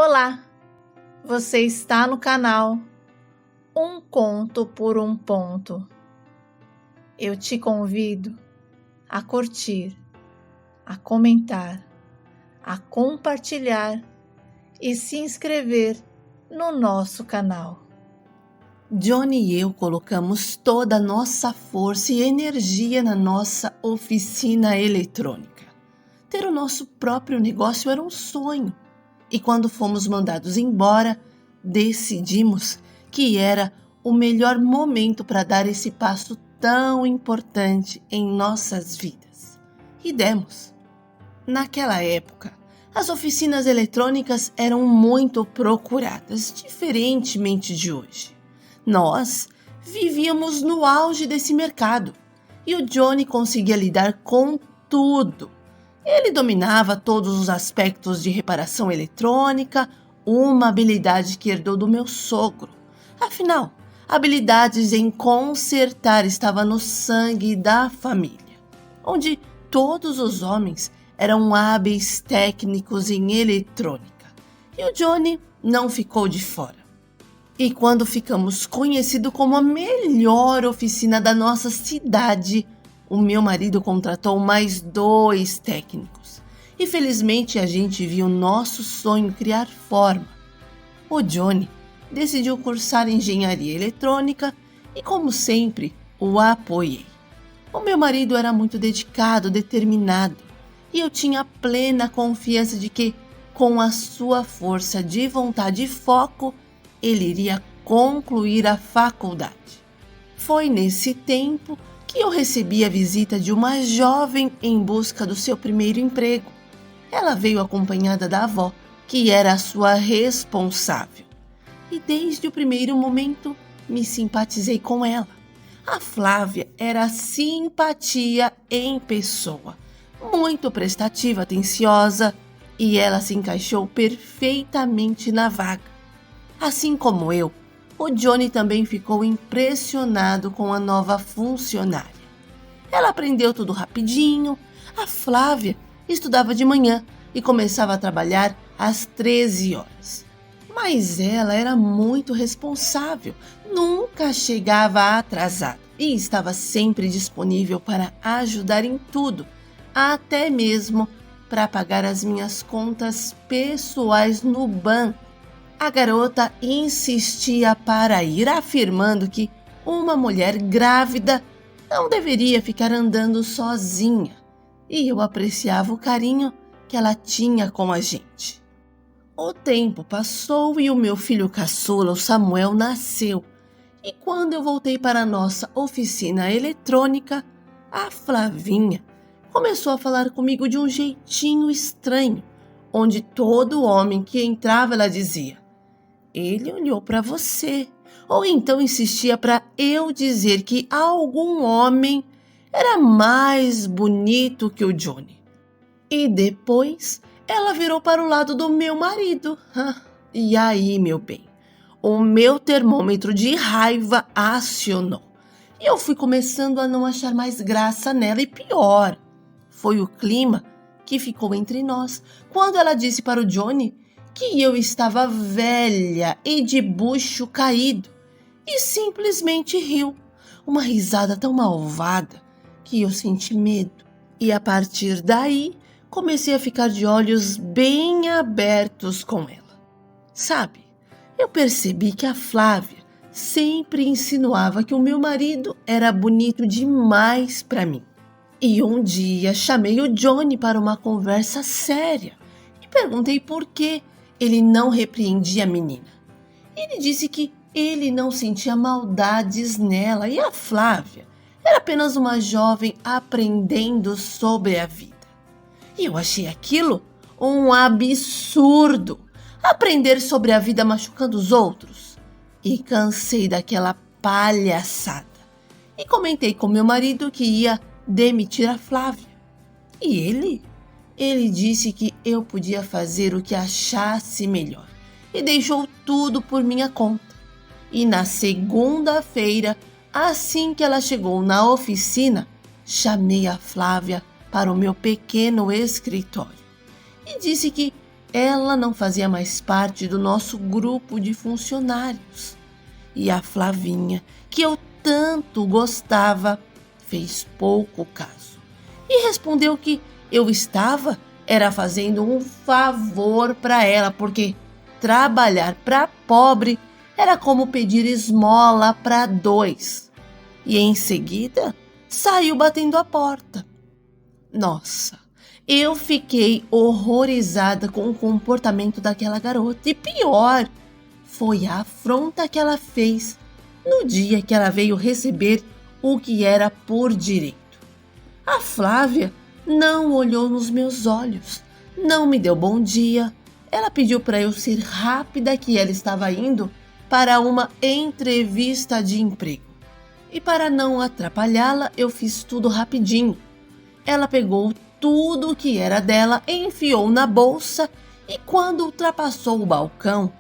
Olá, você está no canal Um Conto por um Ponto. Eu te convido a curtir, a comentar, a compartilhar e se inscrever no nosso canal. Johnny e eu colocamos toda a nossa força e energia na nossa oficina eletrônica. Ter o nosso próprio negócio era um sonho. E quando fomos mandados embora, decidimos que era o melhor momento para dar esse passo tão importante em nossas vidas. E demos. Naquela época, as oficinas eletrônicas eram muito procuradas, diferentemente de hoje. Nós vivíamos no auge desse mercado e o Johnny conseguia lidar com tudo. Ele dominava todos os aspectos de reparação eletrônica, uma habilidade que herdou do meu sogro. Afinal, habilidades em consertar estava no sangue da família, onde todos os homens eram hábeis técnicos em eletrônica. E o Johnny não ficou de fora. E quando ficamos conhecidos como a melhor oficina da nossa cidade, o meu marido contratou mais 2 técnicos. E felizmente a gente viu nosso sonho criar forma. O Johnny decidiu cursar engenharia eletrônica e, como sempre, o apoiei. O meu marido era muito dedicado, determinado, e eu tinha plena confiança de que, com a sua força de vontade e foco, ele iria concluir a faculdade. Foi nesse tempo que eu recebi a visita de uma jovem em busca do seu primeiro emprego. Ela veio acompanhada da avó, que era a sua responsável. E desde o primeiro momento me simpatizei com ela. A Flávia era simpatia em pessoa, muito prestativa, atenciosa, e ela se encaixou perfeitamente na vaga. Assim como eu, o Johnny também ficou impressionado com a nova funcionária. Ela aprendeu tudo rapidinho. A Flávia estudava de manhã e começava a trabalhar às 13 horas. Mas ela era muito responsável, nunca chegava atrasada e estava sempre disponível para ajudar em tudo, até mesmo para pagar as minhas contas pessoais no banco. A garota insistia para ir, afirmando que uma mulher grávida não deveria ficar andando sozinha, e eu apreciava o carinho que ela tinha com a gente. O tempo passou e o meu filho caçula, o Samuel, nasceu, e quando eu voltei para a nossa oficina eletrônica, a Flavinha começou a falar comigo de um jeitinho estranho, onde todo homem que entrava ela dizia: "Ele olhou para você", ou então insistia para eu dizer que algum homem era mais bonito que o Johnny. E depois ela virou para o lado do meu marido. E aí, meu bem, o meu termômetro de raiva acionou. E eu fui começando a não achar mais graça nela, e pior, foi o clima que ficou entre nós quando ela disse para o Johnny que eu estava velha e de bucho caído, e simplesmente riu, uma risada tão malvada que eu senti medo. E a partir daí comecei a ficar de olhos bem abertos com ela. Sabe, eu percebi que a Flávia sempre insinuava que o meu marido era bonito demais para mim. E um dia chamei o Johnny para uma conversa séria e perguntei por que ele não repreendia a menina. Ele disse que ele não sentia maldades nela e a Flávia era apenas uma jovem aprendendo sobre a vida. E eu achei aquilo um absurdo. Aprender sobre a vida machucando os outros. E cansei daquela palhaçada. E comentei com meu marido que ia demitir a Flávia. E ele disse que eu podia fazer o que achasse melhor e deixou tudo por minha conta. E na segunda-feira, assim que ela chegou na oficina, chamei a Flávia para o meu pequeno escritório e disse que ela não fazia mais parte do nosso grupo de funcionários. E a Flavinha, que eu tanto gostava, fez pouco caso e respondeu que eu estava fazendo um favor para ela, porque trabalhar para pobre era como pedir esmola para dois. E em seguida saiu batendo a porta. Nossa, eu fiquei horrorizada com o comportamento daquela garota. E pior, foi a afronta que ela fez no dia que ela veio receber o que era por direito. A Flávia não olhou nos meus olhos, não me deu bom dia. Ela pediu para eu ser rápida, que ela estava indo para uma entrevista de emprego. E para não atrapalhá-la, eu fiz tudo rapidinho. Ela pegou tudo que era dela, enfiou na bolsa e quando ultrapassou o balcão,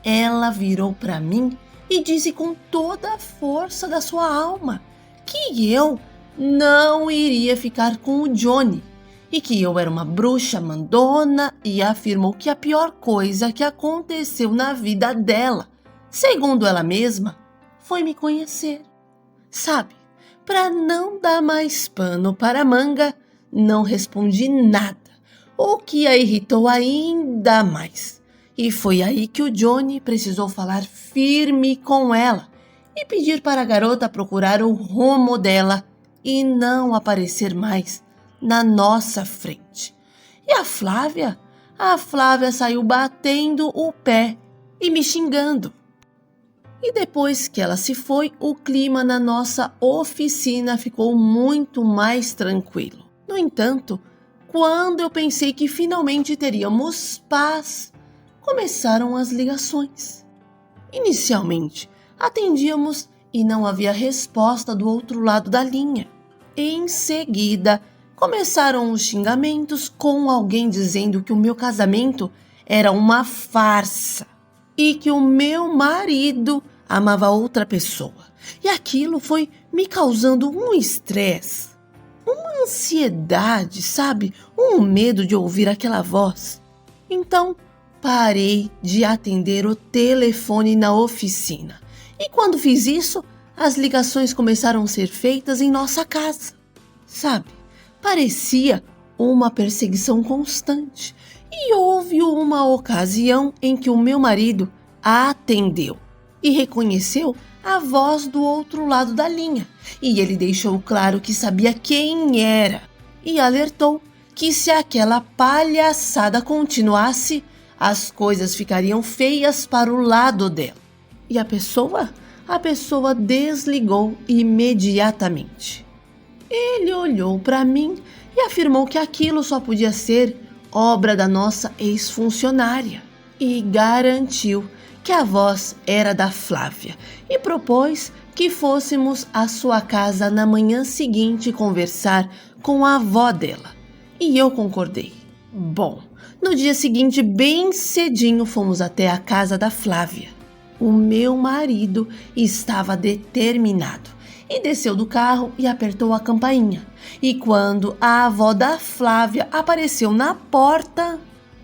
ela virou para mim e disse com toda a força da sua alma que eu não iria ficar com o Johnny e que eu era uma bruxa mandona, e afirmou que a pior coisa que aconteceu na vida dela, segundo ela mesma, foi me conhecer. Sabe, para não dar mais pano para a manga, não respondi nada, o que a irritou ainda mais. E foi aí que o Johnny precisou falar firme com ela e pedir para a garota procurar o rumo dela e não aparecer mais na nossa frente. E a Flávia saiu batendo o pé e me xingando. E depois que ela se foi, o clima na nossa oficina ficou muito mais tranquilo. No entanto, quando eu pensei que finalmente teríamos paz, começaram as ligações. Inicialmente, atendíamos e não havia resposta do outro lado da linha. Em seguida, começaram os xingamentos, com alguém dizendo que o meu casamento era uma farsa e que o meu marido amava outra pessoa. E aquilo foi me causando um estresse, uma ansiedade, sabe? Um medo de ouvir aquela voz. Então, parei de atender o telefone na oficina. E quando fiz isso, as ligações começaram a ser feitas em nossa casa. Sabe, parecia uma perseguição constante. E houve uma ocasião em que o meu marido atendeu e reconheceu a voz do outro lado da linha. E ele deixou claro que sabia quem era e alertou que se aquela palhaçada continuasse, as coisas ficariam feias para o lado dela. E a pessoa desligou imediatamente. Ele olhou para mim e afirmou que aquilo só podia ser obra da nossa ex-funcionária e garantiu que a voz era da Flávia e propôs que fôssemos à sua casa na manhã seguinte conversar com a avó dela. E eu concordei. Bom, no dia seguinte, bem cedinho, fomos até a casa da Flávia. O meu marido estava determinado e desceu do carro e apertou a campainha. E quando a avó da Flávia apareceu na porta,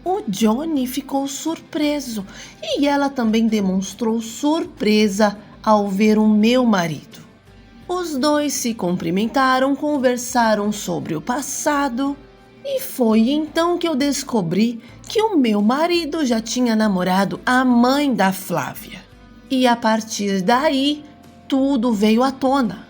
o Johnny ficou surpreso e ela também demonstrou surpresa ao ver o meu marido. Os dois se cumprimentaram, conversaram sobre o passado e foi então que eu descobri que o meu marido já tinha namorado a mãe da Flávia. E a partir daí, tudo veio à tona.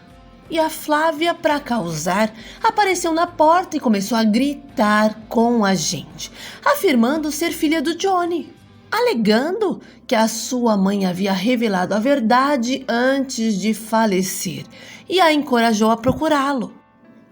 E a Flávia, para causar, apareceu na porta e começou a gritar com a gente, afirmando ser filha do Johnny, alegando que a sua mãe havia revelado a verdade antes de falecer e a encorajou a procurá-lo.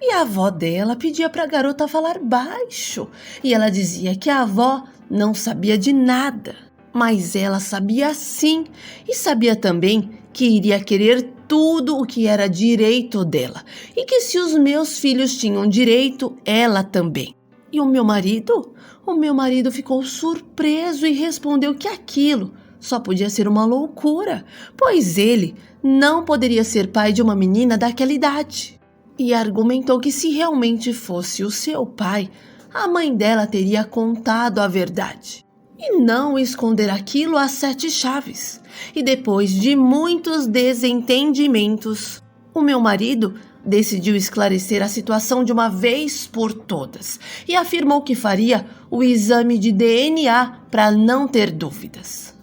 E a avó dela pedia para a garota falar baixo e ela dizia que a avó não sabia de nada, mas ela sabia sim e sabia também que iria querer tudo o que era direito dela e que se os meus filhos tinham direito, ela também. E o meu marido ficou surpreso e respondeu que aquilo só podia ser uma loucura, pois ele não poderia ser pai de uma menina daquela idade. E argumentou que se realmente fosse o seu pai, a mãe dela teria contado a verdade. e não esconder aquilo às 7 chaves. E depois de muitos desentendimentos, o meu marido decidiu esclarecer a situação de uma vez por todas e afirmou que faria o exame de DNA para não ter dúvidas.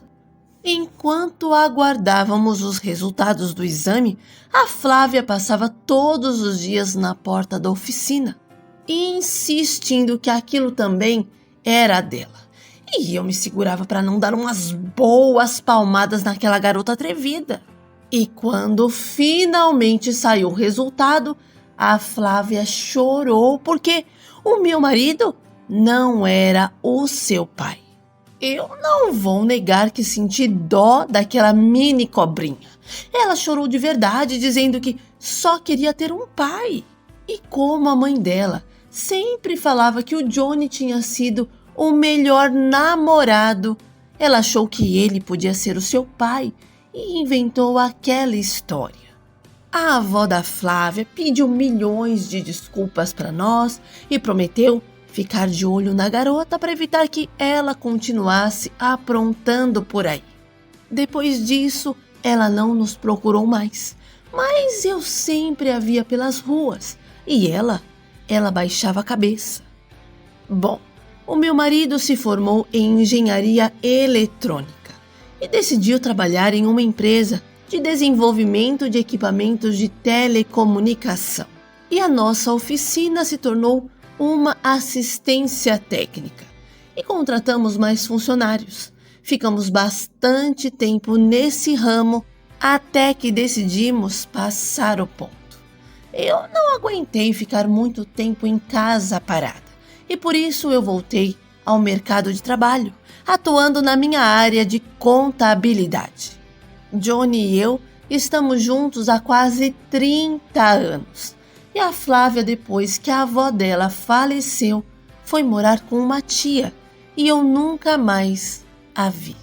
Enquanto aguardávamos os resultados do exame, a Flávia passava todos os dias na porta da oficina, insistindo que aquilo também era dela. E eu me segurava para não dar umas boas palmadas naquela garota atrevida. E quando finalmente saiu o resultado, a Flávia chorou porque o meu marido não era o seu pai. Eu não vou negar que senti dó daquela mini cobrinha. Ela chorou de verdade, dizendo que só queria ter um pai. E como a mãe dela sempre falava que o Johnny tinha sido o melhor namorado, ela achou que ele podia ser o seu pai e inventou aquela história. A avó da Flávia pediu milhões de desculpas para nós e prometeu ficar de olho na garota para evitar que ela continuasse aprontando por aí. Depois disso, ela não nos procurou mais, mas eu sempre a via pelas ruas e ela baixava a cabeça. Bom, o meu marido se formou em engenharia eletrônica e decidiu trabalhar em uma empresa de desenvolvimento de equipamentos de telecomunicação. E a nossa oficina se tornou uma assistência técnica e contratamos mais funcionários. Ficamos bastante tempo nesse ramo até que decidimos passar o ponto. Eu não aguentei ficar muito tempo em casa parada e por isso eu voltei ao mercado de trabalho, atuando na minha área de contabilidade. Johnny e eu estamos juntos há quase 30 anos. E a Flávia, depois que a avó dela faleceu, foi morar com uma tia e eu nunca mais a vi.